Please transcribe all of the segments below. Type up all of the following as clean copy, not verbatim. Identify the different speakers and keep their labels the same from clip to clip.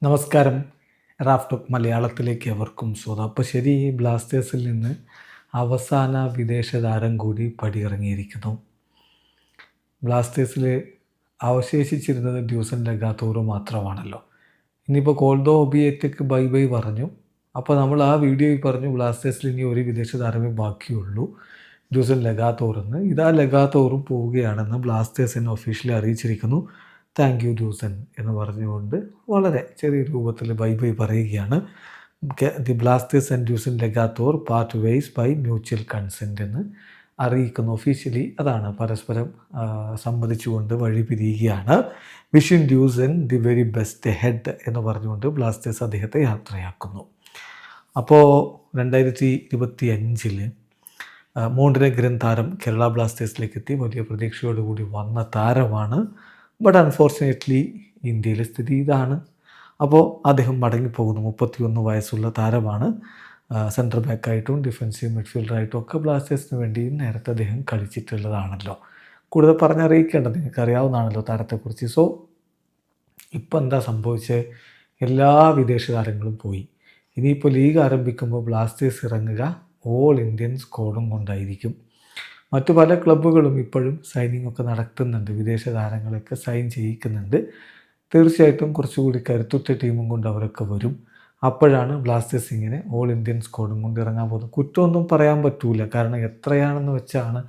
Speaker 1: നമസ്കാരം. Raf talk മലയാളത്തിലേക്ക് എവർക്കും സ്വാഗതം. അപ്പോൾ ശരി, ബ്ലാസ്റ്റേഴ്സിൽ നിന്ന് അവസാന വിദേശ താരം കൂടി പടിയിറങ്ങിയിരിക്കുന്നു. ബ്ലാസ്റ്റേഴ്സിൽ അവശേഷിച്ചിരുന്നത് ഡ്യൂസൻ ലഗാത്തോറ് മാത്രമാണല്ലോ. ഇനിയിപ്പോൾ കോൾഡോ ഒബിയേറ്റക്ക് ബൈ ബൈ പറഞ്ഞു. അപ്പോൾ നമ്മൾ ആ വീഡിയോയിൽ പറഞ്ഞു ബ്ലാസ്റ്റേഴ്സിൽ ഇനി ഒരു വിദേശ താരമേ ബാക്കിയുള്ളൂ, ഡ്യൂസൻ ലഗാത്തോറെന്ന്. ഇതാ ലഗാത്തോറും പോവുകയാണെന്ന് ബ്ലാസ്റ്റേഴ്സിനെ ഒഫീഷ്യലി അറിയിച്ചിരിക്കുന്നു. താങ്ക് യു ഡ്യൂസൻ എന്ന് പറഞ്ഞുകൊണ്ട് വളരെ ചെറിയ രൂപത്തിൽ ബൈ ബൈ പറയുകയാണ്. The Blasters and Dusan Lagator part ways by mutual consent എന്ന് അറിയിക്കുന്നു. ഒഫീഷ്യലി അതാണ്, പരസ്പരം സമ്മതിച്ചുകൊണ്ട് വഴി പിരിയുകയാണ്. Wishing Dusan the very best ahead എന്ന് പറഞ്ഞുകൊണ്ട് ബ്ലാസ്റ്റേഴ്സ് അദ്ദേഹത്തെ യാത്രയാക്കുന്നു. അപ്പോൾ 2025 മോണ്ടനെഗ്രൻ താരം കേരള ബ്ലാസ്റ്റേഴ്സിലേക്ക് എത്തി. വലിയ പ്രതീക്ഷയോടുകൂടി വന്ന താരമാണ്. ബട്ട് അൺഫോർച്ചുനേറ്റ്ലി ഇന്ത്യയിലെ സ്ഥിതി ഇതാണ്. അപ്പോൾ അദ്ദേഹം മടങ്ങിപ്പോകുന്നു. 31 വയസ്സുള്ള താരമാണ്. സെൻട്രൽ ബാക്കായിട്ടും ഡിഫൻസീവ് മിഡ്ഫീൽഡറായിട്ടും ഒക്കെ ബ്ലാസ്റ്റേഴ്സിന് വേണ്ടി നേരത്തെ അദ്ദേഹം കളിച്ചിട്ടുള്ളതാണല്ലോ. കൂടുതൽ പറഞ്ഞറിയിക്കേണ്ടത് നിങ്ങൾക്ക് അറിയാവുന്നതാണല്ലോ താരത്തെക്കുറിച്ച്. സോ ഇപ്പം എന്താ സംഭവിച്ചത്? എല്ലാ വിദേശ താരങ്ങളും പോയി. ഇനിയിപ്പോൾ ലീഗ് ആരംഭിക്കുമ്പോൾ ബ്ലാസ്റ്റേഴ്സ് ഇറങ്ങുക ഓൾ ഇന്ത്യൻ സ്ക്വാഡും കൊണ്ടായിരിക്കും. മറ്റു പല ക്ലബ്ബുകളും ഇപ്പോഴും സൈനിങ് ഒക്കെ നടത്തുന്നുണ്ട്, വിദേശ താരങ്ങളൊക്കെ സൈൻ ചെയ്യിക്കുന്നുണ്ട്. തീർച്ചയായിട്ടും കുറച്ചുകൂടി കരുത്തുറ്റ ടീമും കൊണ്ട് അവരൊക്കെ വരും. അപ്പോഴാണ് ബ്ലാസ്റ്റേഴ്സ് ഇങ്ങനെ ഓൾ ഇന്ത്യൻ സ്ക്വാഡും കൊണ്ട് ഇറങ്ങാൻ പോകുന്നത്. കുറ്റമൊന്നും പറയാൻ പറ്റൂല, കാരണം എത്രയാണെന്ന് വെച്ചാണ്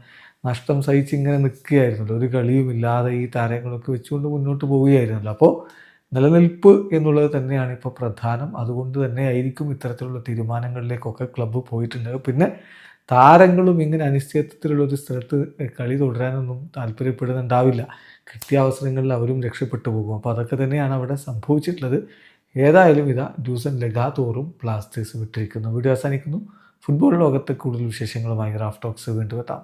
Speaker 1: നഷ്ടം സഹിച്ച് ഇങ്ങനെ നിൽക്കുകയായിരുന്നല്ലോ. ഒരു കളിയുമില്ലാതെ ഈ താരങ്ങളൊക്കെ വെച്ചുകൊണ്ട് മുന്നോട്ട് പോവുകയായിരുന്നല്ലോ. അപ്പോൾ നിലനിൽപ്പ് എന്നുള്ളത് തന്നെയാണ് ഇപ്പോൾ പ്രധാനം. അതുകൊണ്ട് തന്നെ ആയിരിക്കും ഇത്തരത്തിലുള്ള തീരുമാനങ്ങളിലേക്കൊക്കെ ക്ലബ്ബ് പോയിട്ടുണ്ട്. പിന്നെ താരങ്ങളും ഇങ്ങനെ അനിശ്ചിതത്വത്തിലുള്ളൊരു സ്ഥലത്ത് കളി തുടരാനൊന്നും താല്പര്യപ്പെടുന്നുണ്ടാവില്ല. കിട്ടിയ അവസരങ്ങളിൽ അവരും രക്ഷപ്പെട്ടു പോകും. അപ്പോൾ അതൊക്കെ തന്നെയാണ് അവിടെ സംഭവിച്ചിട്ടുള്ളത്. ഏതായാലും ഇതാ ഡ്യൂസൻ ലഗാത്തോറും ബ്ലാസ്റ്റേഴ്സ് വിട്ടിരിക്കുന്നു. വീഡിയോ അവസാനിക്കുന്നു. ഫുട്ബോൾ ലോകത്തെ കൂടുതൽ വിശേഷങ്ങളുമായി റാഫ് ടോക്സ് വീണ്ടും എത്താം.